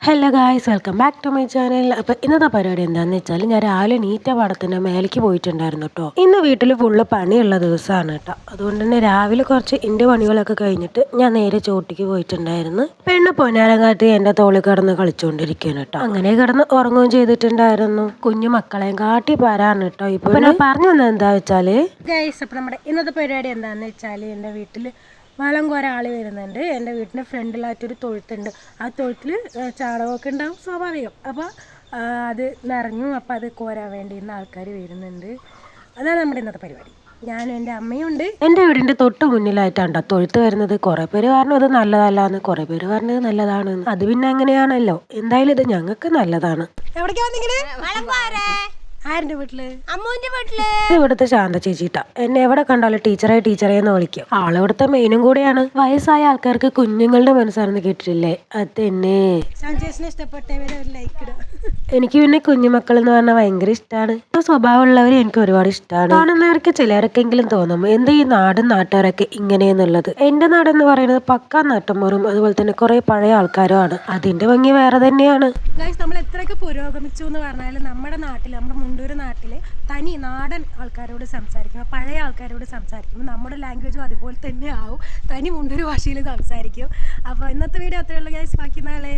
Hello guys, welcome back to my channel. അപ്പോൾ ഇന്നത്തെ പരിപാടി എന്താണെന്ന് വെച്ചാൽ ഞാൻ രാവിലെ നീറ്റ പാടത്തിൻ്റെ മേലേക്ക് പോയിട്ടുണ്ടായിരുന്നു കേട്ടോ. ഇന്ന് വീട്ടിൽ ഫുള്ള് പണിയുള്ള ദിവസമാണ് കേട്ടോ. അതുകൊണ്ട് തന്നെ രാവിലെ കുറച്ച് എൻ്റെ പണികളൊക്കെ കഴിഞ്ഞിട്ട് ഞാൻ നേരെ ചോട്ടിക്ക് പോയിട്ടുണ്ടായിരുന്നു. പെണ്ണ് പൊന്നാരങ്ങാട്ടി എൻ്റെ തോളിൽ കിടന്ന് കളിച്ചുകൊണ്ടിരിക്കുകയാണ് കേട്ടോ. അങ്ങനെ കിടന്ന് ഉറങ്ങുകയും ചെയ്തിട്ടുണ്ടായിരുന്നു. കുഞ്ഞു മക്കളെയും കാട്ടി പാരാണ് കേട്ടോ. ഇപ്പോൾ ഞാൻ പറഞ്ഞു വന്നത് എന്താ വെച്ചാൽ ഗായ്സ്, അപ്പോൾ നമ്മുടെ ഇന്നത്തെ പരിപാടി എന്താണെന്ന് വെച്ചാൽ എൻ്റെ വീട്ടിൽ വളം കോര ആൾ വരുന്നുണ്ട്. എൻ്റെ വീട്ടിൻ്റെ ഫ്രണ്ടിലായിട്ടൊരു തൊഴുത്തുണ്ട്. ആ തൊഴുത്തിൽ ചാണകമൊക്കെ ഉണ്ടാവും, സ്വാഭാവികം. അപ്പോൾ അത് നിറഞ്ഞു. അപ്പോൾ അത് കോരാൻ വേണ്ടി ഇന്ന് ആൾക്കാർ വരുന്നുണ്ട്. അതാണ് നമ്മുടെ ഇന്നത്തെ പരിപാടി. ഞാനും എൻ്റെ അമ്മയും ഉണ്ട്. എൻ്റെ വീടിൻ്റെ തൊട്ട് മുന്നിലായിട്ടാണ് തൊഴുത്ത് വരുന്നത്. കുറേ പേര് പറഞ്ഞു അത് നല്ലതല്ലാന്ന്, കുറേ പേര് പറഞ്ഞത് നല്ലതാണ്. അത് പിന്നെ അങ്ങനെയാണല്ലോ. എന്തായാലും ഇത് ഞങ്ങൾക്ക് നല്ലതാണ്. എവിടേക്കാ വന്നിങ്ങനെ? ആരുടെ വീട്ടില്? അമ്മൂന്റെ വീട്ടില്. ഇവിടുത്തെ ശാന്ത ചേച്ചിട്ടാ. എന്നെ എവിടെ കണ്ടാലും ടീച്ചറെ ടീച്ചറെ എന്ന് വിളിക്കും. ആളിവിടുത്തെ മെയിനും കൂടെയാണ്. വയസ്സായ ആൾക്കാർക്ക് കുഞ്ഞുങ്ങളുടെ മനസ്സാണെന്ന് കേട്ടിട്ടില്ലേ? അതെന്നെ. എനിക്ക് പിന്നെ കുഞ്ഞുമക്കൾ എന്ന് പറഞ്ഞാൽ ഭയങ്കര ഇഷ്ടമാണ്. സ്വഭാവമുള്ളവരെ എനിക്ക് ഒരുപാട് ഇഷ്ടമാണ്. കാണുന്നവർക്ക് ചിലർക്കെങ്കിലും തോന്നും എന്താ ഈ നാടും നാട്ടുകാരൊക്കെ ഇങ്ങനെയെന്നുള്ളത്. എന്റെ നാടെന്ന് പറയുന്നത് പക്കാ നാട്ടുമ്പോറും അതുപോലെ തന്നെ കുറെ പഴയ ആൾക്കാരുമാണ്. അതിന്റെ ഭംഗി വേറെ തന്നെയാണ്. നമ്മൾ എത്രയൊക്കെ പുരോഗമിച്ചു എന്ന് പറഞ്ഞാൽ നമ്മുടെ നാട്ടിൽ, നമ്മുടെ മുണ്ടൂർ നാട്ടിൽ തനി നാടൻ ആൾക്കാരോട് സംസാരിക്കുമ്പോൾ, പഴയ ആൾക്കാരോട് സംസാരിക്കുമ്പോൾ നമ്മുടെ ലാംഗ്വേജും അതുപോലെ തന്നെ ആവും. തനി മുണ്ടൂർ ഭാഷയിൽ സംസാരിക്കും. അപ്പോൾ ഇന്നത്തെ വീഡിയോ അത്രയുള്ള ഗൈസ്. ബാക്കി നാളെ